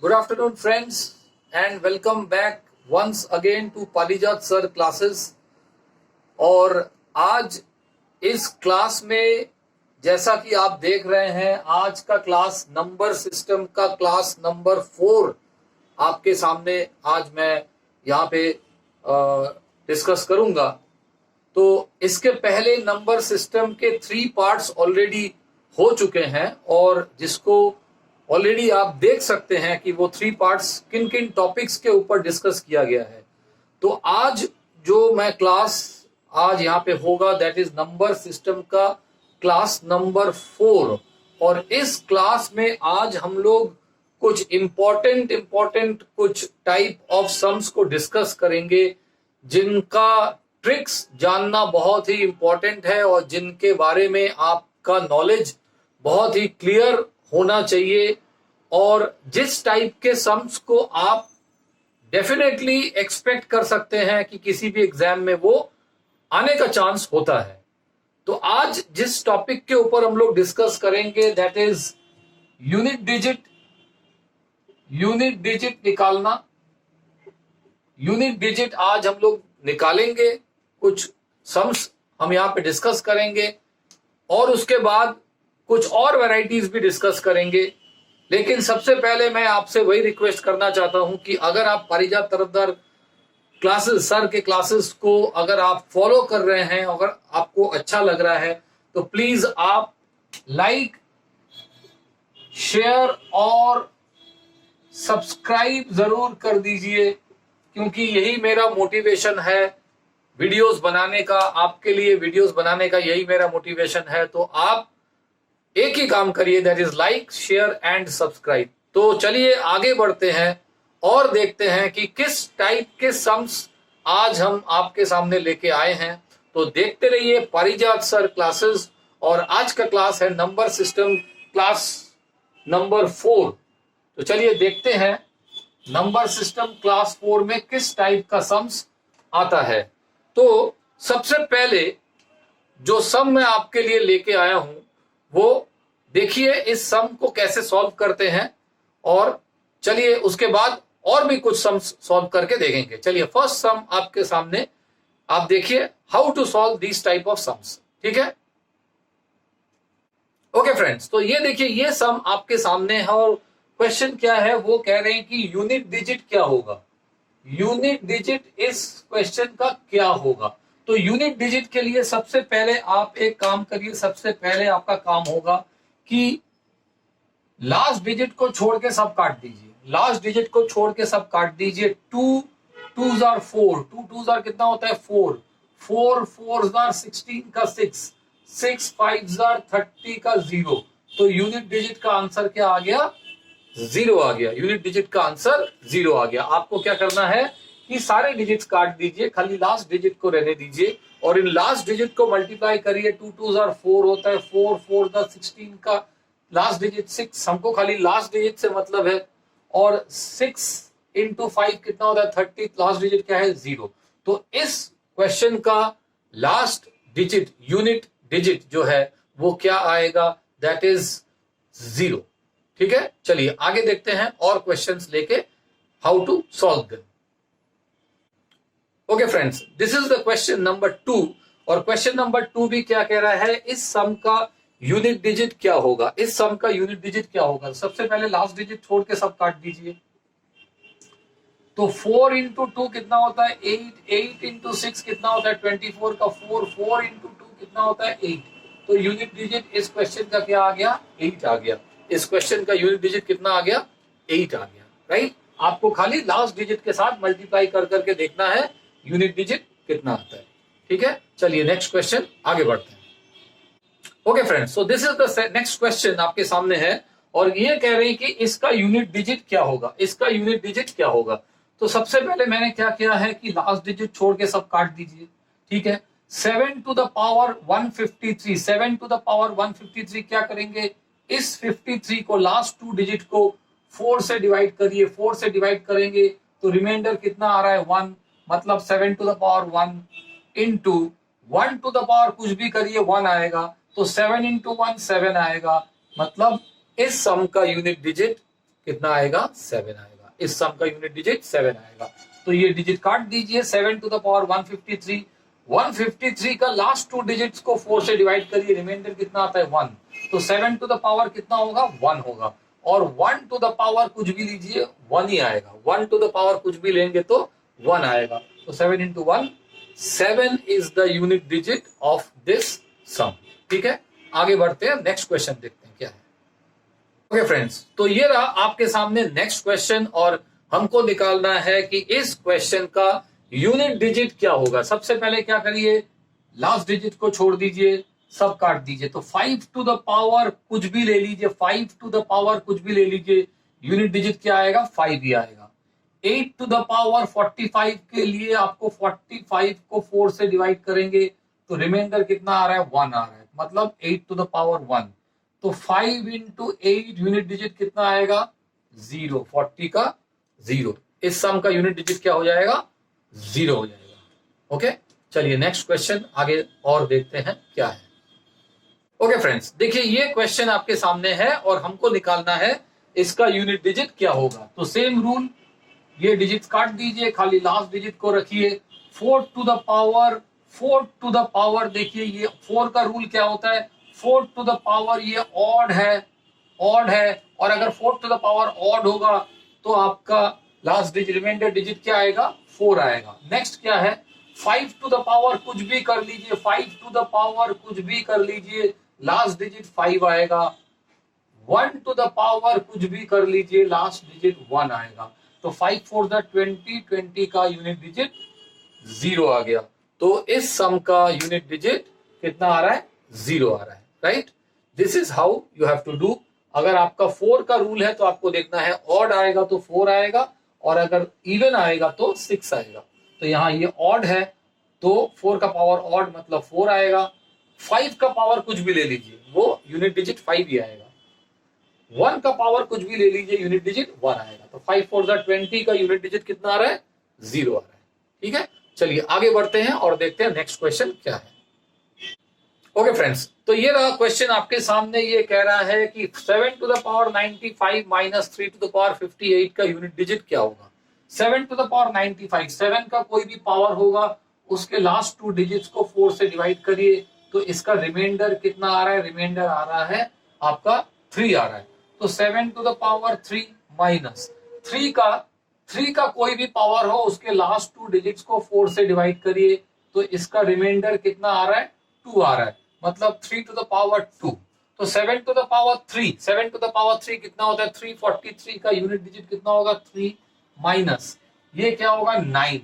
Good afternoon, friends, and welcome back once again to पारिजात sir classes. और आज इस क्लास में जैसा कि आप देख रहे हैं, आज का क्लास नंबर सिस्टम का क्लास नंबर 4 आपके सामने आज मैं यहाँ पे डिस्कस करूंगा। तो इसके पहले नंबर सिस्टम के 3 पार्ट्स ऑलरेडी हो चुके हैं और जिसको ऑलरेडी आप देख सकते हैं कि वो 3 पार्ट्स किन किन टॉपिक्स के ऊपर डिस्कस किया गया है। तो आज जो मैं क्लास आज यहाँ पे होगा दैट इज नंबर सिस्टम का क्लास नंबर 4। और इस क्लास में आज हम लोग कुछ इम्पोर्टेंट कुछ टाइप ऑफ सम्स को डिस्कस करेंगे जिनका ट्रिक्स जानना बहुत ही इम्पोर्टेंट है और जिनके बारे में आपका नॉलेज बहुत ही क्लियर होना चाहिए। और जिस टाइप के सम्स को आप डेफिनेटली एक्सपेक्ट कर सकते हैं कि किसी भी एग्जाम में वो आने का चांस होता है। तो आज जिस टॉपिक के ऊपर हम लोग डिस्कस करेंगे दैट इज यूनिट डिजिट निकालना। यूनिट डिजिट आज हम लोग निकालेंगे, कुछ सम्स हम यहाँ पे डिस्कस करेंगे और उसके बाद कुछ और वैरायटीज भी डिस्कस करेंगे। लेकिन सबसे पहले मैं आपसे वही रिक्वेस्ट करना चाहता हूं कि अगर आप पारिजात तरफदार क्लासेस सर के क्लासेस को अगर आप फॉलो कर रहे हैं, अगर आपको अच्छा लग रहा है तो प्लीज आप लाइक, शेयर और सब्सक्राइब जरूर कर दीजिए, क्योंकि यही मेरा मोटिवेशन है वीडियोस बनाने का। आपके लिए वीडियोस बनाने का यही मेरा मोटिवेशन है। तो आप एक ही काम करिए, that is like, share and subscribe. तो चलिए आगे बढ़ते हैं और देखते हैं कि किस टाइप के सम्स आज हम आपके सामने लेके आए हैं। तो देखते रहिए पारिजात सर क्लासेस। और आज का क्लास है नंबर सिस्टम क्लास नंबर 4। तो चलिए देखते हैं नंबर सिस्टम क्लास 4 में किस टाइप का सम्स आता है। तो सबसे पहले जो सम मैं आपके लिए लेके आया हूं वो देखिए इस सम को कैसे सॉल्व करते हैं, और चलिए उसके बाद और भी कुछ सम सॉल्व करके देखेंगे। चलिए फर्स्ट सम आपके सामने आप देखिए, how to solve this type of sums. ठीक है, ओके फ्रेंड्स। तो ये देखिए ये सम आपके सामने है और क्वेश्चन क्या है, वो कह रहे हैं कि यूनिट डिजिट क्या होगा। यूनिट डिजिट इस क्वेश्चन का क्या होगा। तो यूनिट डिजिट के लिए सबसे पहले आप एक काम करिए, सबसे पहले आपका काम होगा कि लास्ट डिजिट को छोड़ के सब काट दीजिए। लास्ट डिजिट को छोड़ के सब काट दीजिए। 2 2s are 4, 2 2s are कितना होता है 4, 4 4s are 16 का 6, 6 5s are 30 का 0। तो यूनिट डिजिट का आंसर क्या आ गया, 0 आ गया। यूनिट डिजिट का आंसर 0 आ गया। आपको क्या करना है कि सारे डिजिट्स काट दीजिए, खाली लास्ट डिजिट को रहने दीजिए और इन लास्ट डिजिट को मल्टीप्लाई करिए। 2 2s are 4 होता है, 4 4 का 16 का लास्ट डिजिट 6, हमको खाली लास्ट डिजिट से मतलब है। और 6 इंटू 5 कितना होता है 30, लास्ट डिजिट क्या है 0। तो इस क्वेश्चन का लास्ट डिजिट यूनिट डिजिट जो है वो क्या आएगा, दैट इज 0। ठीक है, चलिए आगे देखते हैं और क्वेश्चंस लेके how to solve them. Okay friends, this is the question number 2। और क्वेश्चन नंबर 2 भी क्या कह रहा है, इस सम का यूनिट डिजिट क्या होगा। इस सम का यूनिट डिजिट क्या होगा, सबसे पहले लास्ट डिजिट छोड़ के सब काट दीजिए। तो 4 इंटू 2 कितना होता है 8, 8 इंटू 6 कितना होता है 24 का 4, 4 इंटू 2 कितना होता है 8। तो यूनिट डिजिट इस क्वेश्चन का क्या आ गया, 8 आ गया। इस क्वेश्चन का यूनिट डिजिट कितना आ गया, 8 आ गया। राइट, आपको खाली लास्ट डिजिट के साथ मल्टीप्लाई कर करके देखना है यूनिट डिजिट कितना आता है। ठीक है, चलिए नेक्स्ट क्वेश्चन आगे बढ़ते हैं। Okay friends, so this is the next question आपके सामने है और ये कह रहे हैं कि इसका यूनिट डिजिट क्या होगा। इसका यूनिट डिजिट क्या होगा। तो सबसे पहले मैंने क्या किया है कि लास्ट डिजिट छोड़ के सब काट दीजिए। ठीक है, 7 to the power 153, 7 to the power 153 क्या करेंगे, इस 53 को लास्ट 2 डिजिट को 4 से डिवाइड करिए। 4 से डिवाइड करेंगे तो रिमाइंडर कितना आ रहा है 1, मतलब 7 to the power 1 into 1 to the power कुछ भी करिए 1 आएगा। तो 7 इंटू 1 7 आएगा। मतलब इस सम का यूनिट डिजिट कितना आएगा 7 आएगा। इस सम का यूनिट डिजिट 7 आएगा। तो ये डिजिट काट दीजिए, 7 टू द पावर 153। 153 का लास्ट 2 डिजिट्स को 4 से डिवाइड करिए, रिमाइंडर कितना आता है 1। तो 7 टू द पावर कितना होगा 1 होगा। और 1 टू द पावर कुछ भी लीजिए 1 ही आएगा। 1 टू द पावर कुछ भी लेंगे तो 1 आएगा। तो 7 into 1, 7 is the unit digit of this sum. ठीक है, आगे बढ़ते हैं, नेक्स्ट क्वेश्चन देखते हैं क्या है। ओके फ्रेंड्स, तो ये रहा आपके सामने नेक्स्ट क्वेश्चन, और हमको निकालना है कि इस क्वेश्चन का यूनिट डिजिट क्या होगा। सबसे पहले क्या करिए, लास्ट डिजिट को छोड़ दीजिए, सब काट दीजिए। तो 5 टू द पावर कुछ भी ले लीजिए, 5 टू द पावर कुछ भी ले लीजिए, यूनिट डिजिट क्या आएगा 5 ही आएगा। 8 टू द पावर 45 के लिए आपको 45 को 4 से डिवाइड करेंगे तो रिमाइंडर कितना आ रहा है 1 आ रहा है, मतलब 8 टू द पावर 1। तो 5 इंटू 8 यूनिट डिजिट कितना आएगा 0, 40 का 0। इस सम का यूनिट डिजिट क्या हो जाएगा 0 हो जाएगा। ओके, चलिए नेक्स्ट क्वेश्चन आगे और देखते हैं क्या है। ओके फ्रेंड्स, देखिए ये क्वेश्चन आपके सामने है और हमको निकालना है इसका यूनिट डिजिट क्या होगा। तो सेम रूल, ये डिजिट काट दीजिए, खाली लास्ट डिजिट को रखिए। 4 to the power, 4 to the power, देखिए ये 4 का रूल क्या होता है, 4 टू द पावर ये ऑड है, ऑड है। और अगर 4 टू द पावर ऑड होगा तो आपका लास्ट डिजिट रिमाइंडर डिजिट क्या आएगा 4 आएगा। नेक्स्ट क्या है, 5 टू द पावर कुछ भी कर लीजिए, 5 टू द पावर कुछ भी कर लीजिए, लास्ट डिजिट 5 आएगा। 1 टू द पावर कुछ भी कर लीजिए, लास्ट डिजिट 1 आएगा। तो 5 4 द 20, 20 का यूनिट डिजिट 0 आ गया। तो इस सम का यूनिट डिजिट कितना आ रहा है 0 आ रहा है, right. This is how you have to do. अगर आपका 4 का रूल है तो आपको देखना है ऑड आएगा तो 4 आएगा, और अगर इवन आएगा तो 6 आएगा। तो यहाँ ये ऑड है तो 4 का पावर ऑड मतलब 4 आएगा। 5 का पावर कुछ भी ले लीजिए, वो यूनिट डिजिट 5 ही आएगा। 1 का पावर कुछ भी ले लीजिए, यूनिट डिजिट 1 आएगा। तो 5 4 द 20 का यूनिट डिजिट कितना आ रहा है 0 आ रहा है। ठीक है, चलिए आगे बढ़ते हैं और देखते हैं नेक्स्ट क्वेश्चन क्या है। ओके फ्रेंड्स, तो ये रहा क्वेश्चन आपके सामने। ये कह रहा है कि 7 to the power 95 minus 3 to the power 58 का यूनिट डिजिट क्या होगा। 7 टू द पावर 95, 7 का कोई भी पावर होगा उसके लास्ट 2 डिजिट्स को 4 से डिवाइड करिए तो इसका रिमाइंडर कितना आ रहा है, रिमाइंडर आ रहा है आपका 3 आ रहा है। तो 7 टू द पावर 3 माइनस 3 का कोई भी पावर हो उसके लास्ट 2 डिजिट्स को 4 से डिवाइड करिए तो इसका रिमाइंडर कितना आ रहा है 2 आ रहा है, मतलब 3 टू द पावर 2। तो 7 to the power 3, 7 to the power 3 कितना होता है 343 का यूनिट डिजिट कितना होगा 3 माइनस ये क्या होगा 9।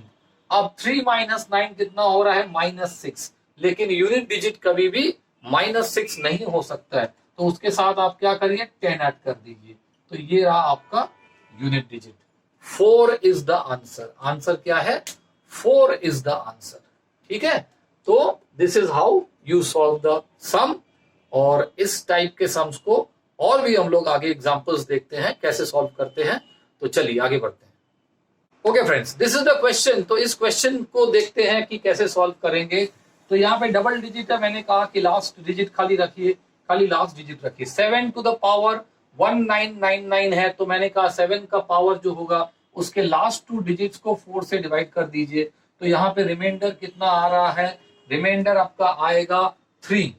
अब 3 माइनस 9 कितना हो रहा है -6, लेकिन यूनिट डिजिट कभी भी -6 नहीं हो सकता है, तो उसके साथ आप क्या करिए 10 ऐड कर दीजिए। तो ये रहा आपका unit digit. 4 is the answer. Answer क्या है 4 इज द आंसर। ठीक है, तो this is how you solve the sum. और इस टाइप के सम्स को और भी हम लोग आगे एग्जांपल्स देखते हैं कैसे सॉल्व करते हैं। तो चलिए आगे बढ़ते हैं। Okay friends, this is the question. तो इस क्वेश्चन को देखते हैं कि कैसे सॉल्व करेंगे। तो यहाँ पे डबल डिजिट है, मैंने कहा कि लास्ट डिजिट खाली रखिए, खाली लास्ट डिजिट रखिए। 7 टू द पावर 1999 है, तो मैंने कहा 7 का पावर जो होगा उसके लास्ट 2 डिजिट्स को 4 से डिवाइड कर दीजिए। तो यहाँ पे रिमाइंडर कितना आ रहा है, रिमाइंडर आपका आएगा 3।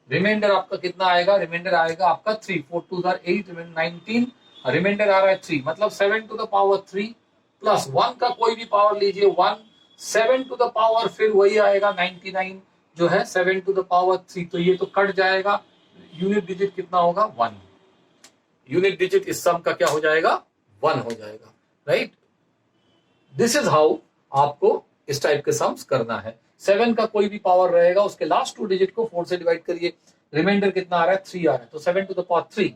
रिमाइंडर आपका कितना आएगा, रिमाइंडर आएगा आपका 3। 4 2 8 19, रिमाइंडर आ रहा है 3, मतलब 7 टू द पावर 3 प्लस 1 का कोई भी पावर लीजिए 1, 7 टू द पावर फिर वही आएगा 99 जो है 7 टू द पावर 3। तो ये तो कट जाएगा, यूनिट डिजिट कितना होगा 1। यूनिट डिजिट इस सम का क्या हो जाएगा 1 हो जाएगा, राइट। दिस इज हाउ आपको इस टाइप के सम्स करना है। 7 का कोई भी पावर रहेगा उसके लास्ट 2 डिजिट को 4 से डिवाइड करिए, रिमाइंडर कितना आ रहा है 3 आ रहा है, तो 7 टू द पावर 3।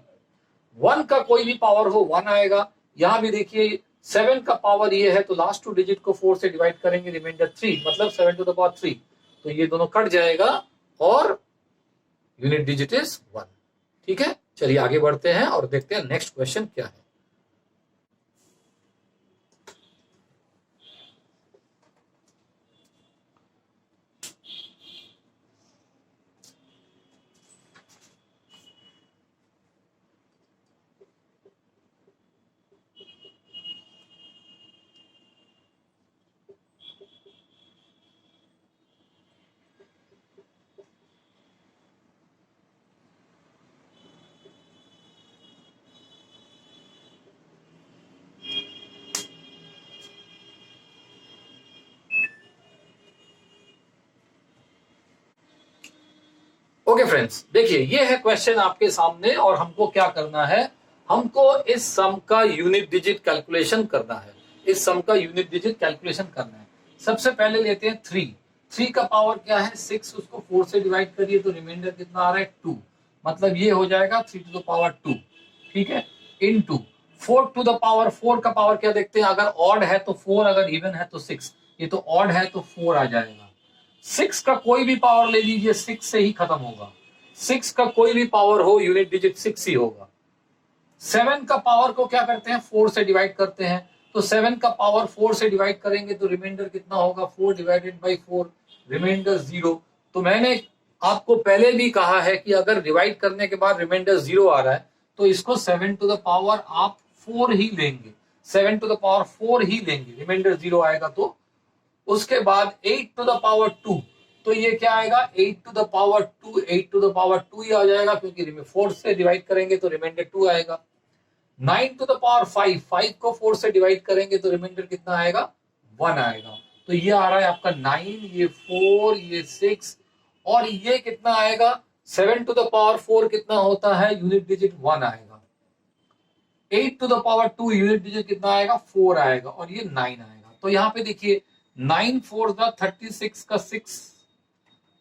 1 का कोई भी पावर हो 1 आएगा। यहां भी देखिए 7 का पावर ये है तो लास्ट 2 डिजिट को 4 से डिवाइड करेंगे, रिमाइंडर 3, मतलब 7 टू द पावर 3। तो ये दोनों कट जाएगा और यूनिट डिजिट इज 1। ठीक है, चलिए आगे बढ़ते हैं और देखते हैं नेक्स्ट क्वेश्चन क्या है। ओके फ्रेंड्स, देखिए ये है क्वेश्चन आपके सामने और हमको क्या करना है, हमको इस सम का यूनिट डिजिट कैलकुलेशन करना है। इस सम का यूनिट डिजिट कैलकुलेशन करना है। सबसे पहले लेते हैं 3 का पावर क्या है 6, उसको 4 से डिवाइड करिए तो रिमाइंडर कितना आ रहा है 2, मतलब ये हो जाएगा 3 टू द पावर 2, ठीक है, इनटू 4 टू द पावर 4 का पावर क्या देखते हैं, अगर ऑड है तो 4, अगर इवन है तो 6, ये तो ऑड है तो 4 आ जाएगा। 6 का कोई भी पावर ले लीजिए 6 से ही खत्म होगा, 6 का कोई भी पावर हो यूनिट डिजिट 6 ही होगा। 7 का पावर को क्या करते हैं 4 से डिवाइड करते हैं, तो 7 का पावर 4 से डिवाइड करेंगे तो रिमाइंडर कितना होगा 4 डिवाइडेड बाई 4, रिमाइंडर 0। तो मैंने आपको पहले भी कहा है कि अगर डिवाइड करने के बाद रिमाइंडर 0 आ रहा है तो इसको 7 टू द पावर आप 4 ही लेंगे, 7 टू द पावर 4 ही लेंगे, रिमाइंडर 0 आएगा तो। उसके बाद 8 टू द पावर 2, तो ये क्या आएगा 8 to the power 2, 8 to the power 2 ही आ जाएगा क्योंकि 4 से डिवाइड करेंगे तो रिमाइंडर 2 आएगा। 9 टू द पावर 5, 5 को 4 से डिवाइड करेंगे तो रिमाइंडर कितना आएगा 1 आएगा। तो ये आ रहा है आपका 9, ये 4, ये 6 और ये कितना आएगा 7 टू द पावर 4 कितना होता है यूनिट डिजिट 1 आएगा। 8 to the power 2 unit digit कितना आएगा 4 आएगा और ये 9 आएगा। तो यहाँ पे देखिए 9 4 द 36 का 6,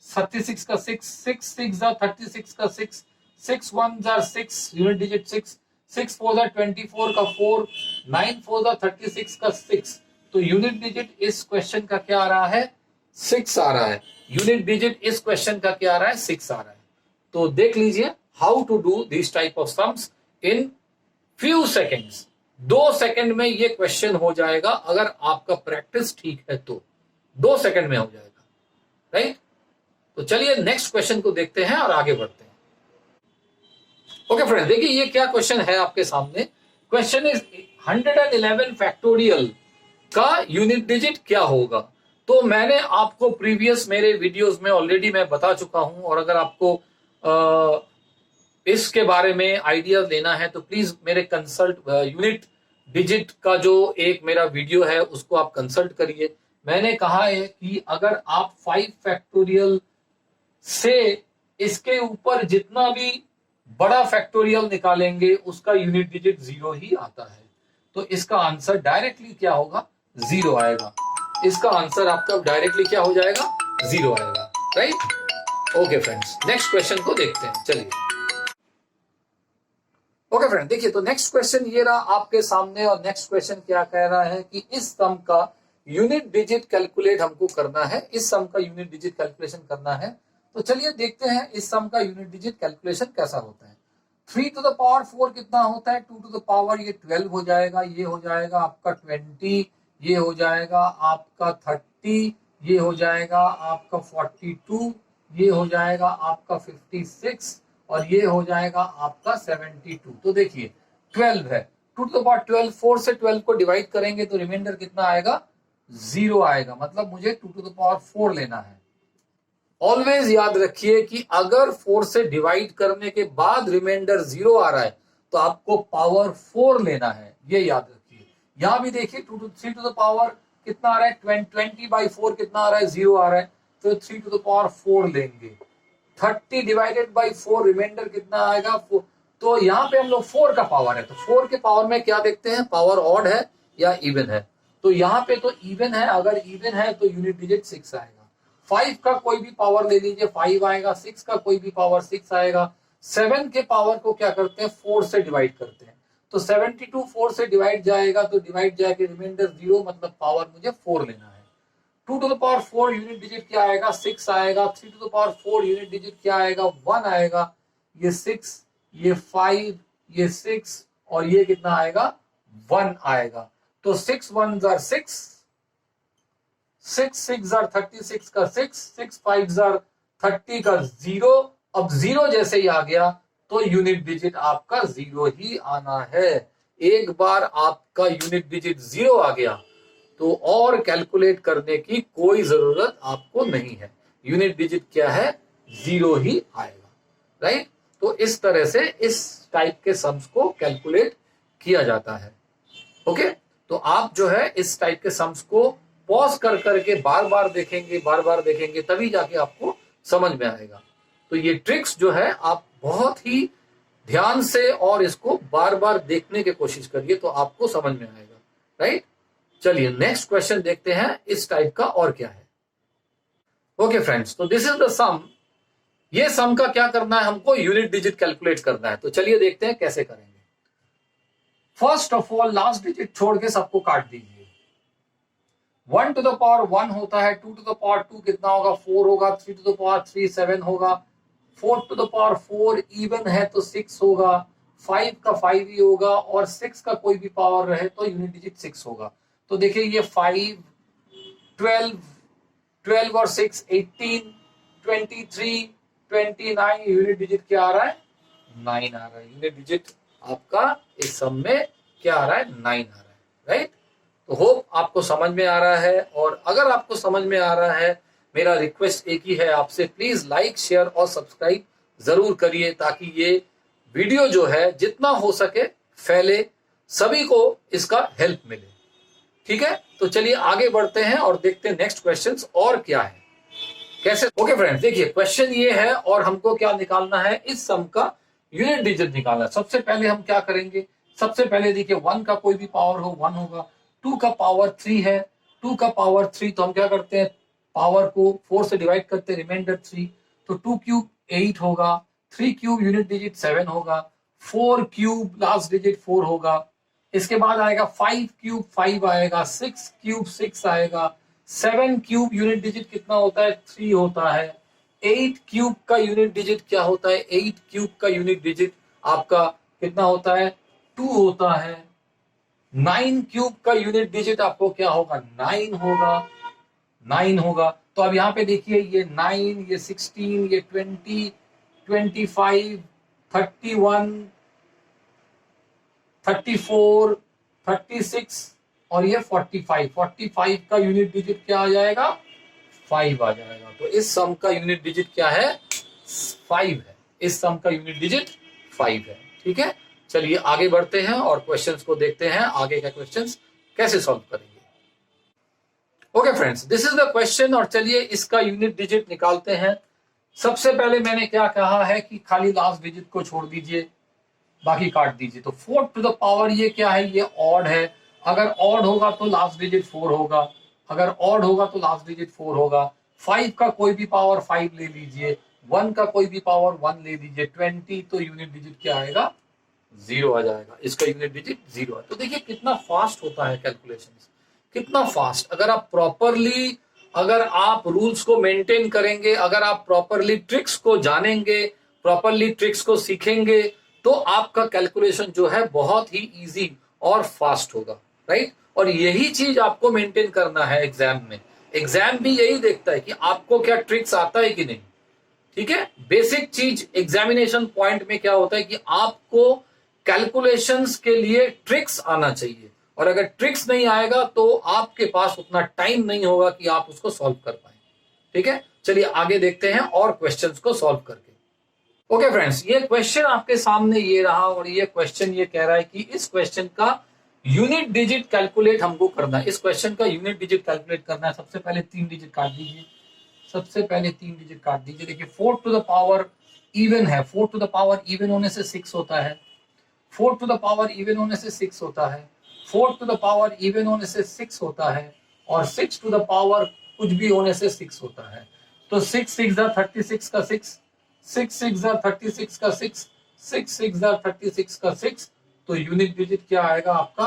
36 का 6, 6 6 द 36 का 6, 6 1 द 6 यूनिट डिजिट 6, 6 4 द 24 का 4, 9 4 द 36 का 6। तो यूनिट डिजिट इस क्वेश्चन का क्या आ रहा है 6 आ रहा है, यूनिट डिजिट इस क्वेश्चन का क्या आ रहा है 6 आ रहा है। तो देख लीजिए how to do this type of sums in few seconds. 2 second में ये क्वेश्चन हो जाएगा अगर आपका प्रैक्टिस ठीक है तो 2 सेकंड में हो जाएगा, राइट। तो चलिए नेक्स्ट क्वेश्चन को देखते हैं और आगे बढ़ते हैं। ओके फ्रेंड, देखिए ये क्या क्वेश्चन है आपके सामने। क्वेश्चन इज 111 फैक्टोरियल का यूनिट डिजिट क्या होगा। तो मैंने आपको प्रीवियस मेरे वीडियोस में ऑलरेडी मैं बता चुका हूं और अगर आपको इसके बारे में आइडिया लेना है तो प्लीज मेरे कंसल्ट यूनिट डिजिट का जो एक मेरा वीडियो है उसको आप कंसल्ट करिए। मैंने कहा है कि अगर आप 5 फैक्टोरियल से इसके ऊपर जितना भी बड़ा फैक्टोरियल निकालेंगे उसका यूनिट डिजिट 0 ही आता है। तो इसका आंसर डायरेक्टली क्या होगा 0 आएगा। इसका आंसर आपका डायरेक्टली क्या हो जाएगा 0 आएगा, right. Okay friends, next question को देखते हैं। चलिए ओके फ्रेंड, देखिए तो नेक्स्ट क्वेश्चन ये रहा आपके सामने और नेक्स्ट क्वेश्चन क्या कह रहा है कि इस सम का यूनिट डिजिट कैलकुलेट हमको करना है, इस सम का यूनिट डिजिट कैलकुलेशन करना है। तो चलिए देखते हैं इस सम का यूनिट डिजिट कैलकुलेशन कैसा होता है। 3 टू द पावर 4 कितना होता है 2 टू द पावर ये 12 हो जाएगा, ये हो जाएगा आपका 20, ये हो जाएगा आपका 30, ये हो जाएगा आपका 42, ये हो जाएगा आपका 56 और ये हो जाएगा आपका 72। तो देखिए 12 है, 2 टू द पावर 12, 4 से 12 को डिवाइड करेंगे तो रिमाइंडर कितना आएगा 0 आएगा, मतलब मुझे 2 टू द पावर 4 लेना है। ऑलवेज याद रखिए कि अगर 4 से डिवाइड करने के बाद रिमाइंडर 0 आ रहा है तो आपको पावर 4 लेना है, ये याद रखिए। यहां भी देखिए 3 टू द पावर कितना आ रहा है 20 बाई 4 कितना आ रहा है 0 आ रहा है, तो 3 टू द पावर 4 लेंगे। 30 डिवाइडेड बाई 4 रिमाइंडर कितना आएगा 4। तो यहाँ पे हम लोग 4 का पावर है तो 4 के पावर में क्या देखते हैं पावर ऑड है या इवन है। तो यहाँ पे तो इवन है, अगर इवन है तो यूनिट डिजिट 6 आएगा। 5 का कोई भी पावर ले लीजिए 5 आएगा, 6 का कोई भी पावर 6 आएगा। 7 के पावर को क्या करते हैं 4 से डिवाइड करते हैं, तो 72 4 से डिवाइड जाएगा तो डिवाइड जाएगा रिमाइंडर 0, मतलब पावर मुझे 4 लेना है। 2 to the power 4 unit digit क्या आएगा 6 आएगा। 3 to the power 4 unit digit क्या आएगा 1 आएगा। ये 6, ये 5, ये 6 और ये कितना आएगा 1 आएगा। तो 6 1 जार 6, 6 6 जार 36 का 6, 6 5 जार 30 का 0। अब 0 जैसे ही आ गया तो यूनिट डिजिट आपका 0 ही आना है। एक बार आपका यूनिट डिजिट 0 आ गया तो और कैलकुलेट करने की कोई जरूरत आपको नहीं है, यूनिट डिजिट क्या है 0 ही आएगा, राइट। तो इस तरह से इस टाइप के सम्स को कैलकुलेट किया जाता है। ओके, तो आप जो है इस टाइप के सम्स को पॉज कर करके बार बार देखेंगे तभी जाके आपको समझ में आएगा। तो तो ये ट्रिक्स जो है आप बहुत ही ध्यान से और इसको बार बार देखने की कोशिश करिए तो आपको समझ में आएगा, राइट। चलिए नेक्स्ट क्वेश्चन देखते हैं इस टाइप का और क्या है। ओके फ्रेंड्स, तो दिस इज द सम। ये सम का क्या करना है, हमको यूनिट डिजिट कैलकुलेट करना है। तो चलिए देखते हैं कैसे करेंगे। First of all last digit छोड़ के सबको काट दीजिए। 1 to the power 1 होता है, 2 to the power 2 कितना होगा, 4 होगा, 3 to the power 3 7 होगा, 4 to the power 4 इवन है तो 6 होगा, 5 का 5 ही होगा और 6 का कोई भी पावर रहे तो यूनिट डिजिट 6 होगा। तो देखिए ये 5, 12, 12 और 6 18, 23, 29, यूनिट डिजिट क्या आ रहा है, 9 आ रहा है। यूनिट डिजिट आपका इस सम में क्या आ रहा है, 9 आ रहा है, राइट। तो होप आपको समझ में आ रहा है, और अगर आपको समझ में आ रहा है, मेरा रिक्वेस्ट एक ही है आपसे, प्लीज लाइक शेयर और सब्सक्राइब जरूर करिए ताकि ये वीडियो जो है जितना हो सके फैले, सभी को इसका हेल्प मिले, ठीक है। तो चलिए आगे बढ़ते हैं और देखते हैं नेक्स्ट क्वेश्चंस और क्या है, कैसे। ओके फ्रेंड्स, देखिए क्वेश्चन ये है और हमको क्या निकालना है, इस सम का यूनिट डिजिट निकालना है। सबसे पहले हम क्या करेंगे, सबसे पहले देखिए 1 का कोई भी पावर हो 1 होगा, 2 का पावर 3 है, 2 का पावर 3 तो हम क्या करते हैं, पावर को 4 से डिवाइड करते हैं, रिमाइंडर 3, तो 2 क्यूब 8 होगा, 3 क्यूब यूनिट डिजिट 7 होगा, 4 क्यूब लास्ट डिजिट 4 होगा, इसके बाद आएगा 5 क्यूब 5 आएगा, 6 क्यूब 6 आएगा, 7 क्यूब यूनिट डिजिट कितना होता है, 3 होता है, 8 क्यूब का यूनिट डिजिट क्या होता है, 8 क्यूब का यूनिट डिजिट आपका कितना होता है, 2 होता है, 9 क्यूब का यूनिट डिजिट आपको क्या होगा, 9 होगा, 9 होगा। तो अब यहाँ पे देखिए ये 9, ये 16, ये 20, 25, 31, 34, 36 और ये 45, 45 का यूनिट डिजिट क्या आ जाएगा, 5 आ जाएगा। तो इस सम का यूनिट डिजिट क्या है, 5 है। इस सम का यूनिट डिजिट 5 है, ठीक है। चलिए आगे बढ़ते हैं और क्वेश्चंस को देखते हैं, आगे का क्वेश्चंस कैसे सॉल्व करेंगे। Okay friends, this is the question और चलिए इसका यूनिट डिजिट निकालते हैं। सबसे पहले मैंने क्या कहा है कि खाली लास्ट डिजिट को छोड़ दीजिए, बाकी काट दीजिए। तो 4 टू द पावर ये क्या है, ये ऑड है, अगर ऑड होगा तो लास्ट डिजिट 4 होगा, अगर ऑड होगा तो लास्ट डिजिट 4 होगा। 5 का कोई भी पावर 5 ले लीजिए, 1 का कोई भी पावर 1 ले लीजिए, 20 तो यूनिट डिजिट क्या आएगा, 0 आ जाएगा, इसका यूनिट डिजिट 0 है। तो देखिए कितना फास्ट होता है कैलकुलेशंस, कितना फास्ट। अगर आप प्रॉपरली, अगर आप रूल्स को मेंटेन करेंगे, अगर आप प्रॉपरली ट्रिक्स को जानेंगे, प्रॉपरली ट्रिक्स को सीखेंगे, तो आपका कैलकुलेशन जो है बहुत ही इजी और फास्ट होगा, राइट। और यही चीज आपको मेंटेन करना है एग्जाम में। एग्जाम भी यही देखता है कि आपको क्या ट्रिक्स आता है कि नहीं, ठीक है। बेसिक चीज एग्जामिनेशन पॉइंट में क्या होता है कि आपको कैलकुलेशंस के लिए ट्रिक्स आना चाहिए, और अगर ट्रिक्स नहीं आएगा तो आपके पास उतना टाइम नहीं होगा कि आप उसको सॉल्व कर पाए, ठीक है। चलिए आगे देखते हैं और क्वेश्चंस को सॉल्व करके। ओके फ्रेंड्स, ये क्वेश्चन आपके सामने ये रहा और ये क्वेश्चन ये कह रहा है कि इस क्वेश्चन का यूनिट डिजिट कैलकुलेट हमको करना है। इस क्वेश्चन का यूनिट डिजिट कैलकुलेट करना है। सबसे पहले 3 डिजिट काट दीजिए, सबसे पहले 3 डिजिट काट दीजिए। देखिए 4 टू द पावर इवन है, 4 टू द पावर इवन होने से 6 होता है, 4 टू द पावर इवन होने से 6 होता है, 4 टू द पावर इवन होने से 6 होता है, और 6 टू द पावर कुछ भी होने से 6 होता है। तो 6 6 36 का 6, 6 6 36 का 6, 6 6 36 का 6, तो यूनिट डिजिट क्या आएगा आपका,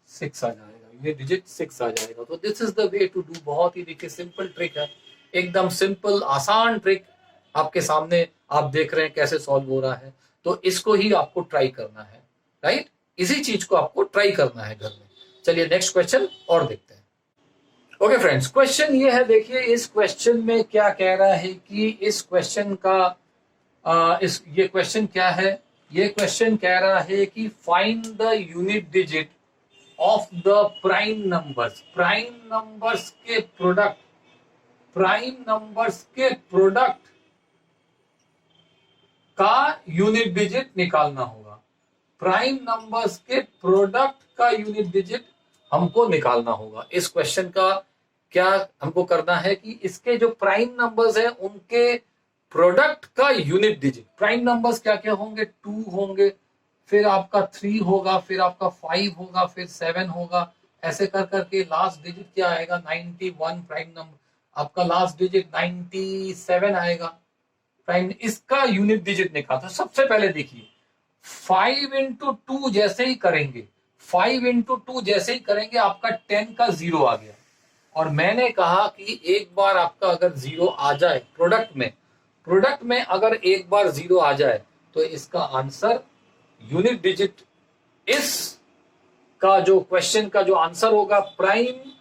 6 आ जाएगा, यूनिट डिजिट 6 आ जाएगा। तो this is the way to do. बहुत ही देखिए सिंपल ट्रिक है, एकदम सिंपल आसान ट्रिक आपके सामने आप देख रहे हैं कैसे सॉल्व हो रहा है। तो इसको ही आपको ट्राई करना है, राइट। इसी चीज को आपको ट्राई करना है घर में। चलिए नेक्स्ट क्वेश्चन और देखते हैं। ओके फ्रेंड्स, क्वेश्चन ये है, देखिए इस क्वेश्चन में क्या कह रहा है कि इस क्वेश्चन का ये क्वेश्चन क्या है, ये क्वेश्चन कह रहा है कि find the unit digit of the prime numbers. Prime numbers के प्रोडक्ट, प्राइम नंबर्स के प्रोडक्ट का यूनिट डिजिट निकालना होगा। प्राइम नंबर्स के प्रोडक्ट का यूनिट डिजिट हमको निकालना होगा। इस क्वेश्चन का क्या हमको करना है कि इसके जो प्राइम नंबर्स हैं उनके प्रोडक्ट का यूनिट डिजिट, प्राइम नंबर्स क्या क्या होंगे, 2 होंगे, फिर आपका 3 होगा, फिर आपका 5 होगा, फिर 7 होगा, ऐसे कर करके लास्ट डिजिट क्या आएगा 91, प्राइम नंबर आपका लास्ट डिजिट 97 आएगा प्राइम। इसका यूनिट डिजिट निकाला। तो सबसे पहले देखिए 5 इंटू 2 जैसे ही करेंगे, 5 इंटू 2 जैसे ही करेंगे आपका 10 का 0 आ गया। और मैंने कहा कि एक बार आपका अगर 0 आ जाए प्रोडक्ट में अगर एक बार 0 आ जाए तो इसका आंसर यूनिट डिजिट, इस का जो क्वेश्चन का जो आंसर होगा प्राइम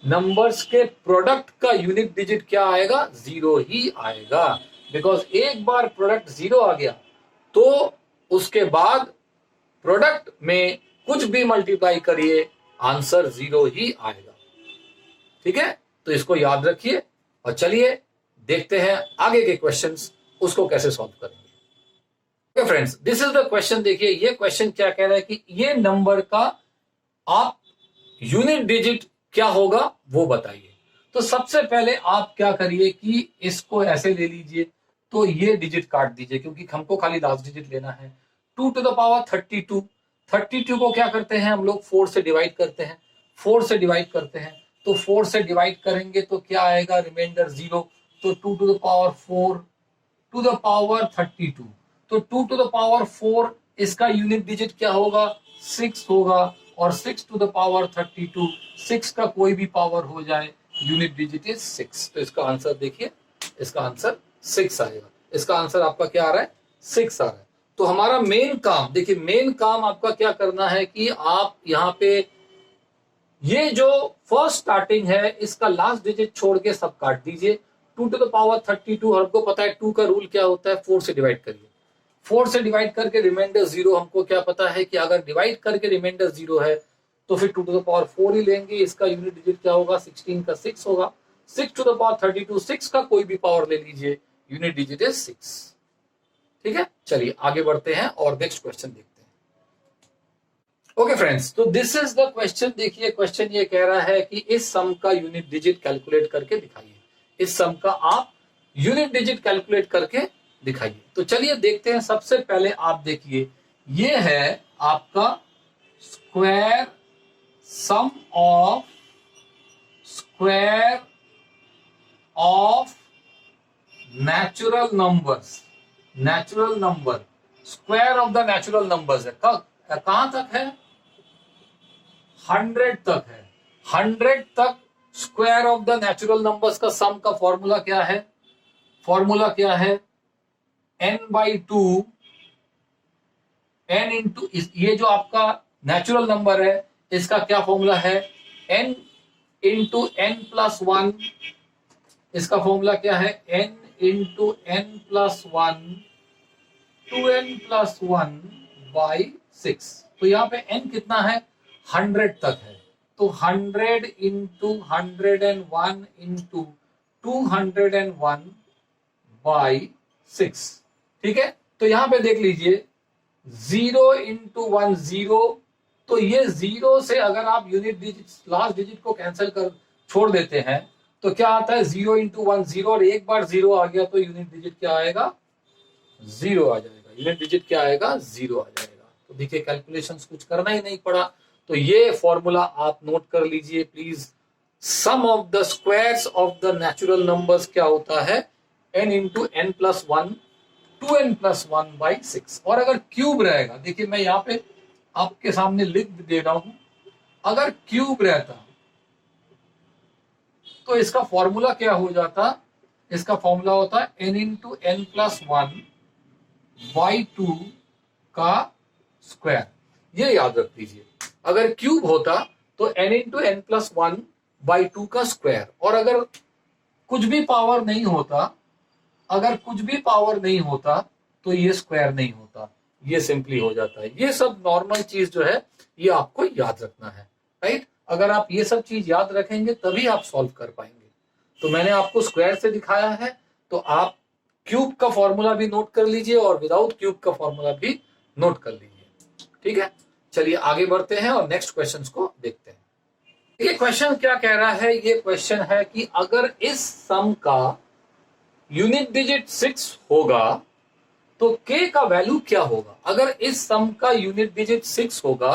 नंबर्स के प्रोडक्ट का यूनिट डिजिट क्या आएगा, 0 ही आएगा। बिकॉज एक बार प्रोडक्ट 0 आ गया तो उसके बाद प्रोडक्ट में कुछ भी मल्टीप्लाई करिए आंसर 0 ही आएगा। ठीक है, तो इसको याद रखिए और चलिए देखते हैं आगे के क्वेश्चंस, उसको कैसे सॉल्व करेंगे। Okay friends, this is the question. देखिए ये क्वेश्चन क्या कह रहा है कि ये नंबर का आप यूनिट डिजिट क्या होगा वो बताइए। तो सबसे पहले आप क्या करिए कि इसको ऐसे ले लीजिए, तो ये डिजिट काट दीजिए क्योंकि हमको खाली लास्ट डिजिट लेना है। 2 टू द पावर 32, 32 को क्या करते हैं हम लोग 4 से डिवाइड करते हैं, 4 से डिवाइड करते हैं, तो 4 से डिवाइड करेंगे तो क्या आएगा, रिमाइंडर 0। तो 2 to the power 4 to the power 32, तो 2 टू द पावर 4 इसका यूनिट डिजिट क्या होगा, 6 होगा। और 6 टू द पावर 32, 6 का कोई भी पावर हो जाए यूनिट डिजिट इज 6। तो इसका आंसर देखिए, इसका आंसर 6 आएगा। इसका आंसर आपका क्या आ रहा है, 6 आ रहा है। तो हमारा मेन काम देखिए, मेन काम आपका क्या करना है कि आप यहाँ पे ये जो फर्स्ट स्टार्टिंग है इसका लास्ट डिजिट छोड़ के सब काट दीजिए। 2 टू द पावर 32 हमको पता है 2 का रूल क्या होता है, 4 से डिवाइड करिए, 4 से डिवाइड करके रिमाइंडर 0। हमको क्या पता है कि अगर डिवाइड करके रिमाइंडर 0 है तो फिर 2 टू द पावर 4 ही लेंगे। इसका यूनिट डिजिट क्या होगा, 16 का 6 होगा। 6 टू द पावर 32, 6 का कोई भी पावर ले लीजिए, यूनिट डिजिट इज 6। ठीक है, चलिए आगे बढ़ते हैं और नेक्स्ट क्वेश्चन देखते हैं। ओके फ्रेंड्स, तो दिस इज द क्वेश्चन। देखिए क्वेश्चन ये कह रहा है कि इस सम का यूनिट डिजिट कैलकुलेट करके दिखाइए। इस सम का आप यूनिट डिजिट कैलकुलेट करके दिखाइए। तो चलिए देखते हैं। सबसे पहले आप देखिए, ये है आपका square sum of natural numbers, natural number, square of the natural numbers है। कहां तक है, 100 तक है। 100 तक square of the natural numbers का सम का फॉर्मूला क्या है, फॉर्मूला क्या है, n/2 n इंटू, ये जो आपका नेचुरल नंबर है इसका क्या फॉर्मूला है, n इंटू n+1। इसका फॉर्मूला क्या है, n इंटू n+1, 2n+1/6। तो यहाँ पे n कितना है, 100 तक है। तो 100 इंटू 101 इंटू 201/6। ठीक है, तो यहां पे देख लीजिए 0 इंटू 1 0। तो ये 0 से अगर आप यूनिट डिजिट लास्ट डिजिट को कैंसिल कर छोड़ देते हैं तो क्या आता है, 0 इंटू 1 0। और एक बार 0 आ गया तो यूनिट डिजिट क्या आएगा, 0 आ जाएगा। यूनिट डिजिट क्या आएगा, 0 आ जाएगा। तो देखिए कैलकुलेशंस कुछ करना ही नहीं पड़ा। तो ये फॉर्मूला आप नोट कर लीजिए please. Sum of the squares of the natural numbers क्या होता है, n इंटू n+1, 2n+1/6। और अगर क्यूब रहेगा, देखिए मैं यहाँ पे आपके सामने लिख दे रहा हूं, अगर क्यूब रहता तो इसका फॉर्मूला क्या हो जाता, इसका फॉर्मूला होता है n इंटू n+1/2 का स्क्वायर। ये याद रख लीजिए, अगर क्यूब होता तो n इंटू n+1/2 का स्क्वायर। और अगर कुछ भी पावर नहीं होता, अगर कुछ भी पावर नहीं होता तो ये स्क्वायर नहीं होता, ये सिंपली हो जाता है। ये सब नॉर्मल चीज जो है ये आपको याद रखना है, राइट। अगर आप ये सब चीज याद रखेंगे तभी आप सॉल्व कर पाएंगे। तो मैंने आपको स्क्वायर से दिखाया है, तो आप क्यूब का फॉर्मूला भी नोट कर लीजिए और विदाउट क्यूब का फॉर्मूला भी नोट कर लीजिए। ठीक है, चलिए आगे बढ़ते हैं और नेक्स्ट क्वेश्चन को देखते हैं। ये क्वेश्चन क्या कह रहा है, ये क्वेश्चन है कि अगर इस सम का यूनिट डिजिट 6 होगा तो k का वैल्यू क्या होगा। अगर इस सम का यूनिट डिजिट 6 होगा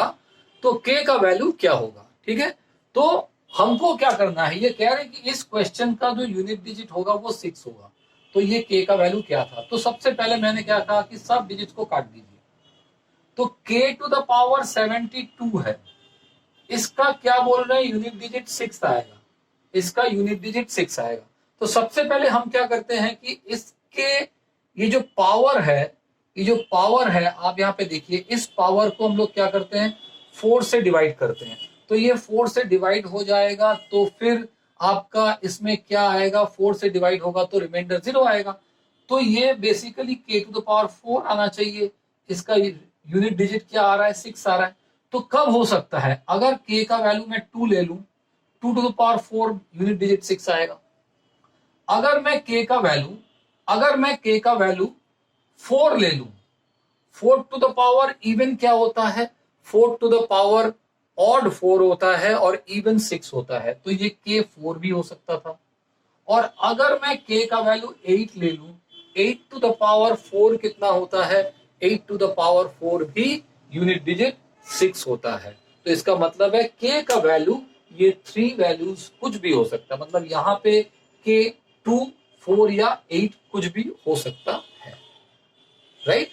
तो k का वैल्यू क्या होगा। ठीक है, तो हमको क्या करना है, ये कह रहे हैं कि इस क्वेश्चन का जो यूनिट डिजिट होगा वो 6 होगा, तो ये k का वैल्यू क्या था। तो सबसे पहले मैंने क्या कहा कि सब डिजिट को काट दीजिए, तो k टू द पावर 72 है, इसका क्या बोल रहे हैं, यूनिट डिजिट 6 आएगा, इसका यूनिट डिजिट 6 आएगा। तो सबसे पहले हम क्या करते हैं कि इसके ये जो पावर है, ये जो पावर है आप यहाँ पे देखिए, इस पावर को हम लोग क्या करते हैं 4 से डिवाइड करते हैं, तो ये 4 से डिवाइड हो जाएगा, तो फिर आपका इसमें क्या आएगा, 4 से डिवाइड होगा तो रिमाइंडर 0 आएगा। तो ये basically k to the power 4 आना चाहिए, इसका यूनिट डिजिट क्या आ रहा है 6 आ रहा है। तो कब हो सकता है, अगर k का वैल्यू मैं 2 ले लूं, 2 to the power 4 unit digit 6 आएगा। अगर मैं k का वैल्यू 4 ले लूं, 4 टू द पावर इवन क्या होता है, 4 टू द पावर ऑड 4 होता है और इवन 6 होता है, तो ये k 4 भी हो सकता था। और अगर मैं k का वैल्यू 8 ले लूं, 8 टू द पावर 4 कितना होता है, 8 टू द पावर 4 भी यूनिट डिजिट 6 होता है। तो इसका मतलब है k का वैल्यू ये 3 वैल्यूज कुछ भी हो सकता है, मतलब यहाँ पे k 2, 4 या 8 कुछ भी हो सकता है। राइट,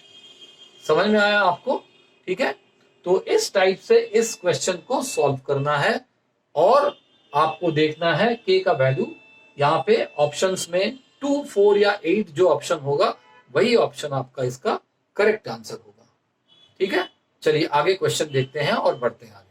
समझ में आया आपको। ठीक है, तो इस टाइप से इस क्वेश्चन को सॉल्व करना है और आपको देखना है k का वैल्यू यहाँ पे ऑप्शंस में 2, 4 या 8 जो ऑप्शन होगा वही ऑप्शन आपका इसका करेक्ट आंसर होगा। ठीक है, चलिए आगे क्वेश्चन देखते हैं और बढ़ते हैं आगे।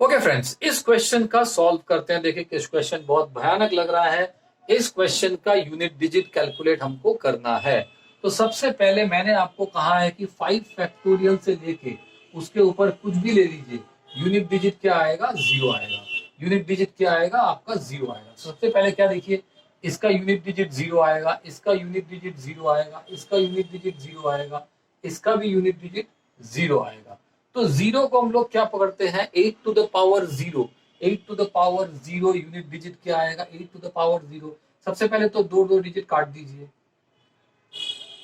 ओके फ्रेंड्स, इस क्वेश्चन का सॉल्व करते हैं। देखिए इस क्वेश्चन बहुत भयानक लग रहा है, इस क्वेश्चन का यूनिट डिजिट कैलकुलेट हमको करना है। तो सबसे पहले मैंने आपको कहा है कि 5 फैक्टोरियल से लेके उसके ऊपर कुछ भी ले लीजिए, यूनिट डिजिट क्या आएगा, 0 आएगा। यूनिट डिजिट क्या आएगा आपका, 0 आएगा। सबसे पहले क्या देखिए, इसका यूनिट डिजिट 0 आएगा, इसका यूनिट डिजिट 0 आएगा, इसका यूनिट डिजिट 0 आएगा, इसका भी यूनिट डिजिट 0 आएगा। तो 0 को हम लोग क्या पकड़ते हैं, 8 to the power 0, 8 to the power 0 unit digit क्या आएगा, 8 टू द पावर 0। सबसे पहले तो दो डिजिट काट दीजिए,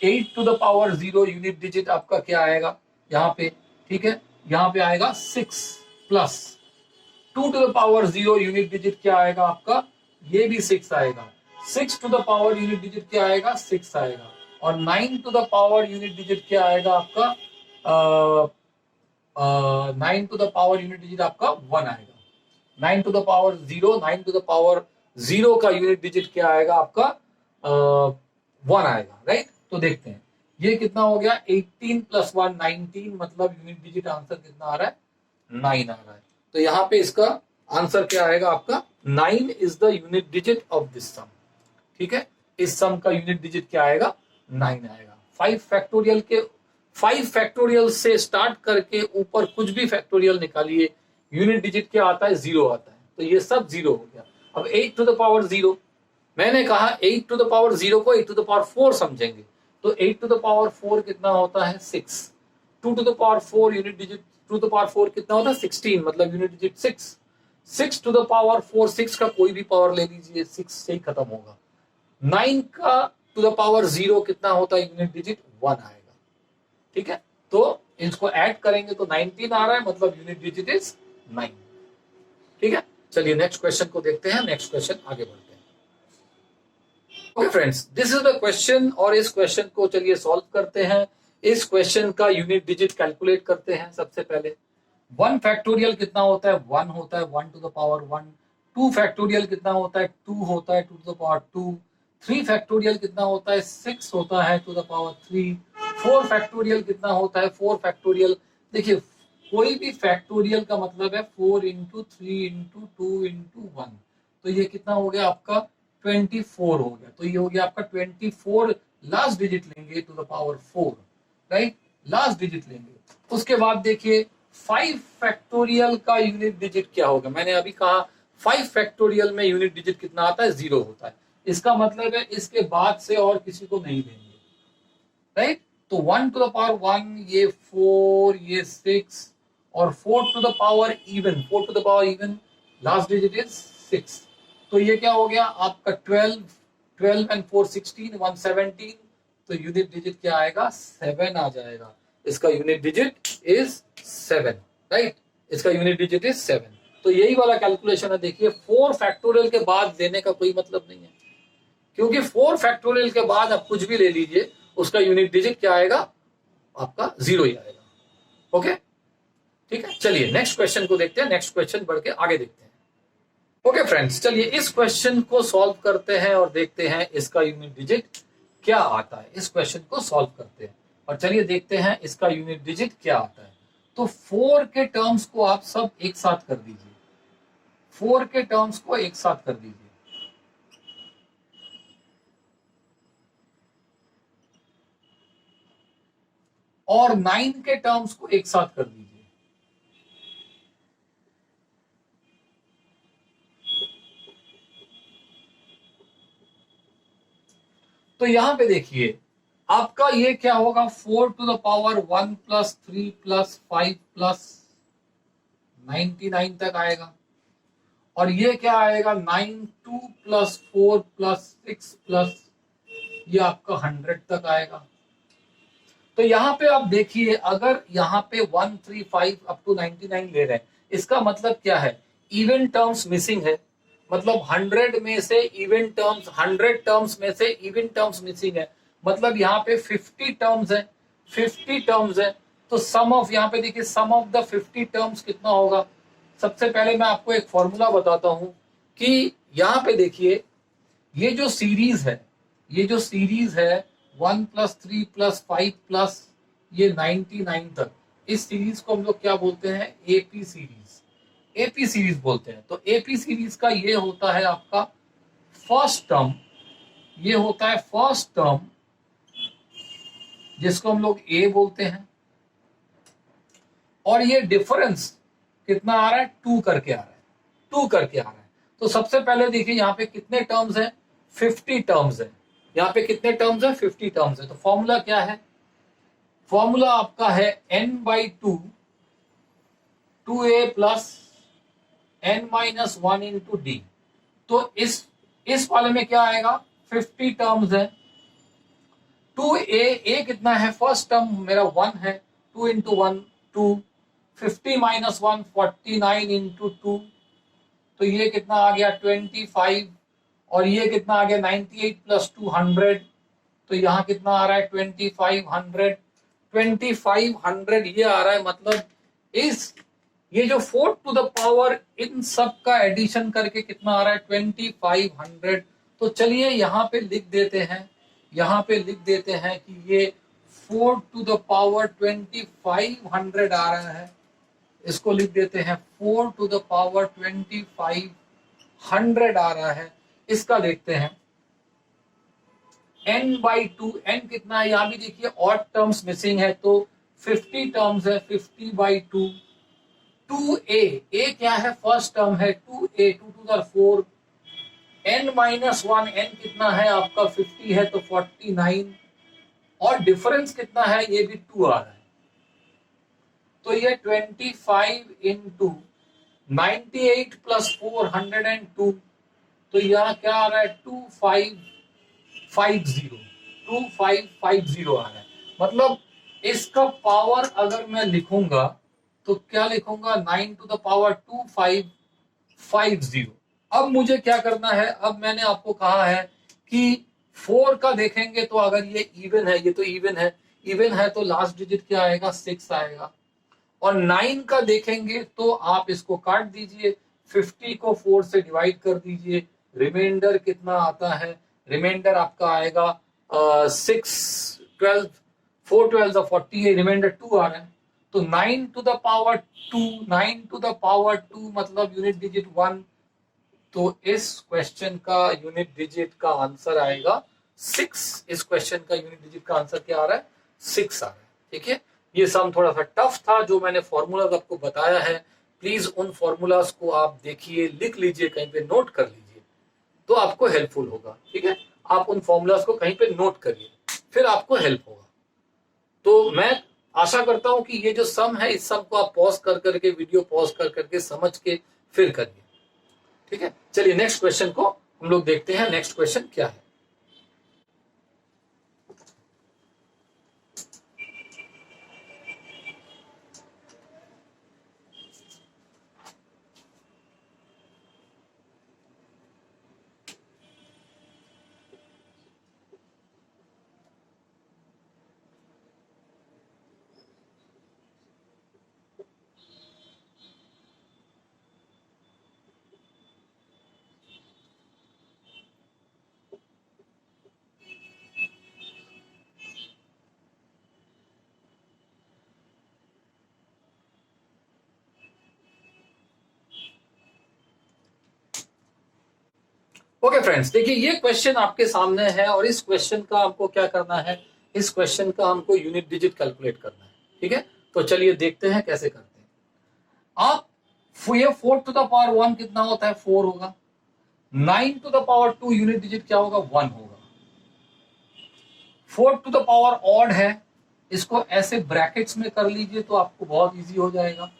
8 to the power 0 unit digit आपका क्या आएगा यहाँ पे, ठीक है, यहाँ पे आएगा 6 plus 2 to the power 0 unit digit क्या आएगा आपका, ये भी 6 आएगा। 6 to the power unit digit क्या आएगा, 6 आएगा। और 9 to the power unit digit क्या आएगा आपका, 9 to the power unit digit आपका 1 आएगा। 9 to the power 0, 9 to the power 0 का यूनिट डिजिट क्या आएगा आपका, 1 आएगा। राइट, तो देखते हैं ये कितना हो गया, 18 प्लस 1 19, मतलब यूनिट डिजिट आंसर कितना आ रहा है, 9 आ रहा है। तो यहाँ पे इसका आंसर क्या आएगा आपका, 9 is the unit digit of this sum. ठीक है, इस सम का यूनिट डिजिट क्या आएगा, 9 आएगा। 5 फैक्टोरियल से स्टार्ट करके ऊपर कुछ भी फैक्टोरियल निकालिए, यूनिट डिजिट क्या आता है, 0 आता है। तो ये सब 0 हो गया। अब 8 टू द पावर 0, मैंने कहा 8 टू द पावर 0 को 8 टू द पावर 4 समझेंगे, तो 8 टू द पावर 4 कितना होता है, 6। 2 to the power 4 unit digit 2 to the power 4 कितना होता है, 16, मतलब unit digit 6। 6 to the power 4, 6 का कोई भी पावर ले लीजिए, 6 से ही खत्म होगा। 9 का टू द पावर 0 कितना होता है, यूनिट डिजिट 1 आएगा। ठीक है, तो इसको ऐड करेंगे तो 19 आ रहा है, मतलब यूनिट डिजिट इज 9। ठीक है, चलिए नेक्स्ट क्वेश्चन को देखते हैं, नेक्स्ट क्वेश्चन आगे बढ़ते हैं। Okay friends, this is the question और इस क्वेश्चन को चलिए सॉल्व करते हैं। इस क्वेश्चन का यूनिट डिजिट कैलकुलेट करते हैं। सबसे पहले 1 फैक्टोरियल कितना होता है, 1 होता है, 1 टू द पावर 1। 2 फैक्टोरियल कितना होता है, 2 होता है, 2 टू द पावर 2। 3 फैक्टोरियल कितना होता है, 6 होता है, टू द पावर 3। 4 फैक्टोरियल कितना होता है, 4 फैक्टोरियल, देखिए कोई भी फैक्टोरियल का मतलब है 4 इंटू 3 इंटू 2 इंटू 1, तो ये कितना हो गया आपका 24 हो गया। तो ये हो गया आपका 24, लास्ट डिजिट लेंगे to the power 4, right, last digit लेंगे। उसके बाद देखिए 5 फैक्टोरियल का यूनिट डिजिट क्या होगा, मैंने अभी कहा 5 फैक्टोरियल में यूनिट डिजिट कितना आता है, 0 होता है। इसका मतलब है इसके बाद से और किसी को नहीं देंगे, राइट। तो 1 टू द पावर 1, ये 4, ये 6 और 4 to the power even, 4 to the power even, last digit is 6। तो ये क्या हो गया आपका 12 एंड 4 16 117, तो यूनिट डिजिट क्या आएगा 7 आ जाएगा। इसका यूनिट डिजिट इज 7, राइट, इसका यूनिट डिजिट इज 7। तो यही वाला कैलकुलेशन है। देखिए 4 फैक्टोरियल के बाद लेने का कोई मतलब नहीं है, क्योंकि 4 फैक्टोरियल के बाद आप कुछ भी ले लीजिए उसका यूनिट डिजिट क्या आएगा आपका 0 ही आएगा। ओके, ठीक है, चलिए नेक्स्ट क्वेश्चन को देखते हैं। नेक्स्ट क्वेश्चन बढ़ के आगे देखते हैं। ओके फ्रेंड्स, चलिए इस क्वेश्चन को सॉल्व करते हैं और देखते हैं इसका यूनिट डिजिट क्या आता है। इस क्वेश्चन को सॉल्व करते हैं और चलिए देखते हैं इसका यूनिट डिजिट क्या आता है। तो 4 के टर्म्स को आप सब एक साथ कर दीजिए, 4 के टर्म्स को एक साथ कर दीजिए, और 9 के टर्म्स को एक साथ कर दीजिए। तो यहां पे देखिए आपका ये क्या होगा 4 to the power 1 plus 3 plus 5 plus 99 तक आएगा, और ये क्या आएगा 9 2 प्लस 4 प्लस 6 प्लस ये आपका 100 तक आएगा। तो यहां पे आप देखिए अगर यहाँ पे 135 अप टू 99 ले रहे हैं, इसका मतलब क्या है, इवन टर्म्स मिसिंग है, मतलब 100 में से इवन टर्म्स, 100 टर्म्स में से इवन टर्म्स मिसिंग है, मतलब यहाँ पे 50 टर्म्स है, 50 टर्म्स है। तो सम ऑफ, यहाँ पे देखिए सम ऑफ द 50 टर्म्स कितना होगा। सबसे पहले मैं आपको एक फॉर्मूला बताता हूं कि यहाँ पे देखिए ये जो सीरीज है, ये जो सीरीज है 1 प्लस 3 प्लस 5 प्लस ये 99 तक, इस सीरीज को हम लोग क्या बोलते हैं, एपी सीरीज, एपी सीरीज बोलते हैं। तो एपी सीरीज का ये होता है आपका फर्स्ट टर्म, ये होता है फर्स्ट टर्म जिसको हम लोग ए बोलते हैं, और ये डिफरेंस कितना आ रहा है 2 करके आ रहा है, 2 करके आ रहा है। तो सबसे पहले देखिए यहाँ पे कितने टर्म्स हैं, 50 टर्म्स है, यहाँ पे कितने टर्म्स है 50 टर्म्स है। तो फॉर्मूला क्या है, फॉर्मूला आपका है n/2 2a plus n-1 into D. तो इस वाले में क्या आएगा 50 टर्म्स है, 2a कितना है, फर्स्ट टर्म मेरा 1 है, 2 इंटू 1 2, 50 माइनस 1 49 इंटू 2, तो ये कितना आ गया 25, और ये कितना आ गया 98 प्लस 200, तो यहाँ कितना आ रहा है 2500, 2500 ये आ रहा है। मतलब ये जो 4 टू द पावर इन सब का एडिशन करके कितना आ रहा है 2500। तो चलिए यहाँ पे लिख देते हैं, यहाँ पे लिख देते हैं कि ये 4 टू द पावर 2500 आ रहा है, इसको लिख देते हैं 4 टू द पावर 2500 आ रहा है। इसका देखते हैं n/2, n कितना है, यहां भी देखिए ऑड टर्म्स मिसिंग है, तो 50 टर्म्स है, 50/2, 2a क्या है, फर्स्ट टर्म है 2a, 2 to the 4, n-1, n कितना है आपका 50 है तो 49, और डिफरेंस कितना है ये भी 2 आ रहा है, तो ये 25 इंटू 98 प्लस 402, तो यहाँ क्या आ रहा है 2550 आ रहा है। मतलब इसका पावर अगर मैं लिखूंगा तो क्या लिखूंगा 9 टू द पावर 2550। अब मुझे क्या करना है, अब मैंने आपको कहा है कि 4 का देखेंगे तो अगर ये इवन है, ये तो इवन है, इवन है तो लास्ट डिजिट क्या आएगा 6 आएगा, और 9 का देखेंगे तो आप इसको काट दीजिए, 50 को 4 से डिवाइड कर दीजिए, रिमाइंडर कितना आता है, रिमाइंडर आपका आएगा 6 12 4 12 40, रिमाइंडर 2 आ रहा है। तो 9 to the power 2, 9 to the power 2 मतलब यूनिट डिजिट 1, तो इस क्वेश्चन का यूनिट डिजिट का आंसर आएगा 6। इस क्वेश्चन का यूनिट डिजिट का आंसर क्या आ रहा है 6 आ रहा है। ठीक है, ये सम थोड़ा सा टफ था, जो मैंने फॉर्मूलाज आपको बताया है प्लीज उन फॉर्मूलाज को आप देखिए, लिख लीजिए, कहीं पे नोट कर लीजिए तो आपको हेल्पफुल होगा। ठीक है, आप उन फॉर्मूलाज को कहीं पे नोट करिए, फिर आपको हेल्प होगा। तो मैं आशा करता हूं कि ये जो सम है इस सम को आप पॉज कर करके, वीडियो पॉज कर करके समझ के फिर करिए। ठीक है, चलिए नेक्स्ट क्वेश्चन को हम लोग देखते हैं। नेक्स्ट क्वेश्चन क्या है? ओके फ्रेंड्स, देखिए ये क्वेश्चन आपके सामने है और इस क्वेश्चन का आपको क्या करना है, इस क्वेश्चन का हमको यूनिट डिजिट कैलकुलेट करना है। ठीक है, तो चलिए देखते हैं कैसे करते हैं। आप ये 4 टू द पावर 1 कितना होता है? 4 होगा। 9 to the power 2 unit digit क्या होगा? 1 होगा। 4 टू द पावर ऑड है, इसको ऐसे ब्रैकेट्स में कर लीजिए तो आपको बहुत इजी हो जाएगा।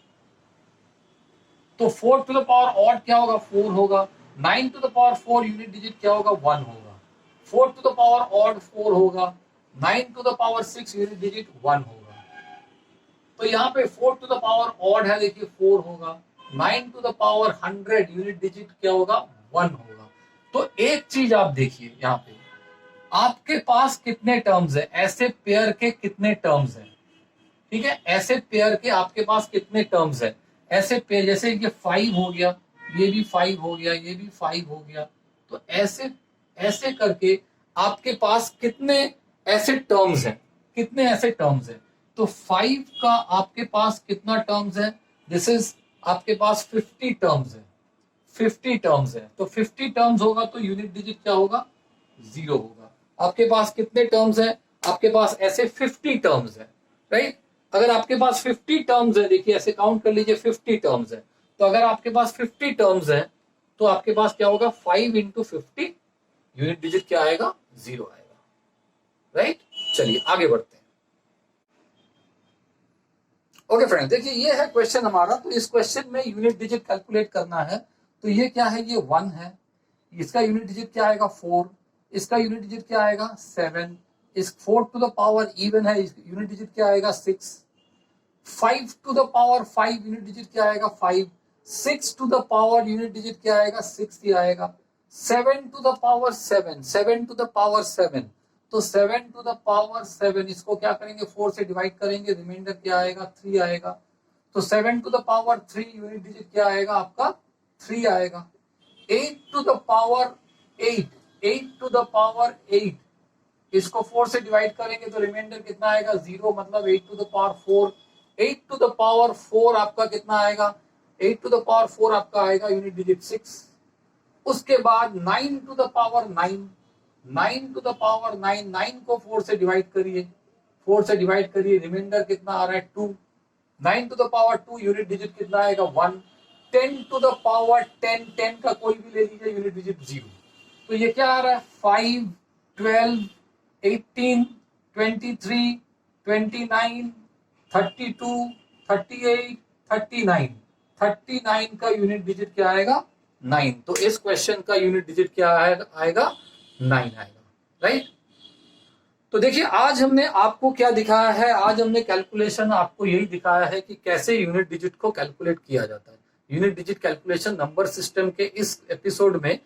तो 4 टू द पावर ऑड क्या होगा? 4 होगा। 9 to the power 4 unit digit क्या होगा? 1 होगा। 4 टू द पावर ऑड 4 होगा। 9 to the power 6 unit digit 1 होगा। तो यहाँ पे 4 टू द पावर ऑड है, देखिए 4 होगा। 9 to the power 100 unit digit क्या होगा? 1 होगा। तो एक चीज आप देखिए यहाँ पे, आपके पास कितने टर्म्स है, ऐसे पेयर के कितने टर्म्स है? ठीक है, ऐसे पेयर के आपके पास कितने टर्म्स है? ऐसे पेयर जैसे ये 5 हो गया, ये भी 5 हो गया, ये भी 5 हो गया। तो ऐसे ऐसे करके आपके पास कितने ऐसे टर्म्स हैं? कितने ऐसे टर्म्स हैं? तो 5 का आपके पास कितना टर्म्स है? दिस इज आपके पास 50 टर्म्स है। 50 टर्म्स है, तो 50 टर्म्स होगा तो यूनिट डिजिट क्या होगा? 0 होगा। आपके पास कितने टर्म्स है? आपके पास ऐसे 50 टर्म्स है, राइट। अगर आपके पास 50 टर्म्स है, देखिए ऐसे काउंट कर लीजिए, 50 टर्म्स है। तो अगर आपके पास 50 टर्म्स है तो आपके पास क्या होगा? 5 इंटू 50, यूनिट डिजिट क्या आएगा? 0 आएगा, राइट। चलिए आगे बढ़ते हैं। ओके फ्रेंड, देखिए ये है क्वेश्चन हमारा। तो इस क्वेश्चन में यूनिट डिजिट कैलकुलेट करना है। तो ये क्या है? ये 1 है। इसका यूनिट डिजिट क्या आएगा? 4। इसका यूनिट डिजिट क्या आएगा? 7। इस 4 टू द पावर इवन है, यूनिट डिजिट क्या आएगा? 6। 5 to the power 5 unit digit क्या आएगा? 5। 6 to the power unit digit क्या आएगा? 6 ही आएगा। 7 to the power 7, 7 to the power 7, तो 7 टू द पावर 7 इसको क्या करेंगे? 4 से डिवाइड करेंगे, रिमाइंडर क्या आएगा? 3 आएगा। तो 7 to the power 3 unit digit क्या आएगा? आपका 3 आएगा। 8 to the power 8, 8 to the power 8 इसको 4 से डिवाइड करेंगे तो रिमाइंडर कितना आएगा? 0, मतलब 8 to the power 4। 8 to the power 4 आपका कितना आएगा? 8 टू द पावर 4 आपका आएगा यूनिट डिजिट 6। उसके बाद 9 to the power 9, 9 to the power 9, 9 को 4 से डिवाइड करिए, 4 से डिवाइड करिए, रिमाइंडर कितना आ रहा है? 2। 9 to the power 2 unit digit कितना आएगा? 1। 10 टू द पावर 10, 10 का कोई भी ले लीजिए, यूनिट डिजिट 0। तो ये क्या आ रहा है? 5, 12, 18, 23, 29, 32, 38, 39, 39 का यूनिट डिजिट क्या आएगा? 9। तो इस क्वेश्चन का यूनिट डिजिट क्या आएगा? 9 आएगा, राइट। तो देखिए आज हमने आपको क्या दिखाया है, आज हमने कैलकुलेशन आपको यही दिखाया है कि कैसे यूनिट डिजिट को कैलकुलेट किया जाता है। Unit digit calculation number system के इस एपिसोड में,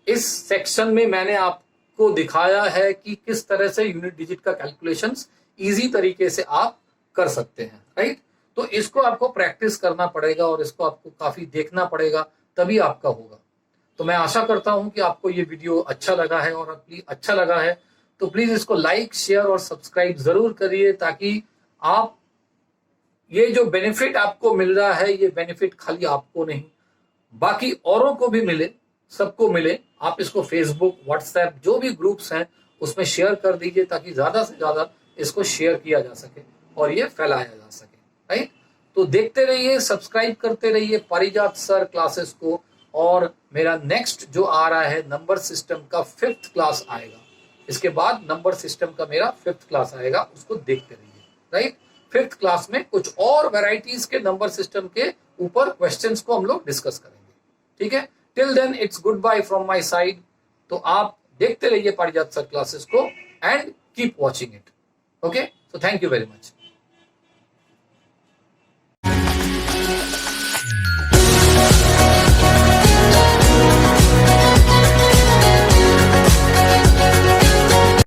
इस सेक्शन में मैंने आपको दिखाया है कि किस तरह से यूनिट डिजिट का कैलकुलेशन इजी तरीके से आप कर सकते हैं, राइट। तो इसको आपको प्रैक्टिस करना पड़ेगा और इसको आपको काफी देखना पड़ेगा, तभी आपका होगा। तो मैं आशा करता हूं कि आपको ये वीडियो अच्छा लगा है, और अच्छा लगा है तो प्लीज इसको लाइक, शेयर और सब्सक्राइब जरूर करिए, ताकि आप ये जो बेनिफिट आपको मिल रहा है, ये बेनिफिट खाली आपको नहीं, बाकी औरों को भी मिले, सबको मिले। आप इसको फेसबुक, व्हाट्सएप, जो भी ग्रुप्स हैं उसमें शेयर कर दीजिए, ताकि ज्यादा से ज्यादा इसको शेयर किया जा सके और ये फैलाया जा सके, राइट। तो देखते रहिए, सब्सक्राइब करते रहिए पारिजात सर क्लासेस को। और मेरा नेक्स्ट जो आ रहा है नंबर सिस्टम का 5th क्लास आएगा, इसके बाद नंबर सिस्टम का मेरा 5th क्लास आएगा, उसको देखते रहिए, राइट। 5th क्लास में कुछ और वैरायटीज के नंबर सिस्टम के ऊपर क्वेश्चंस को हम लोग डिस्कस करेंगे, ठीक है। Till then it's good bye from my side. तो आप देखते रहिए पारिजात सर क्लासेस को and keep watching it. Okay, so thank you very much.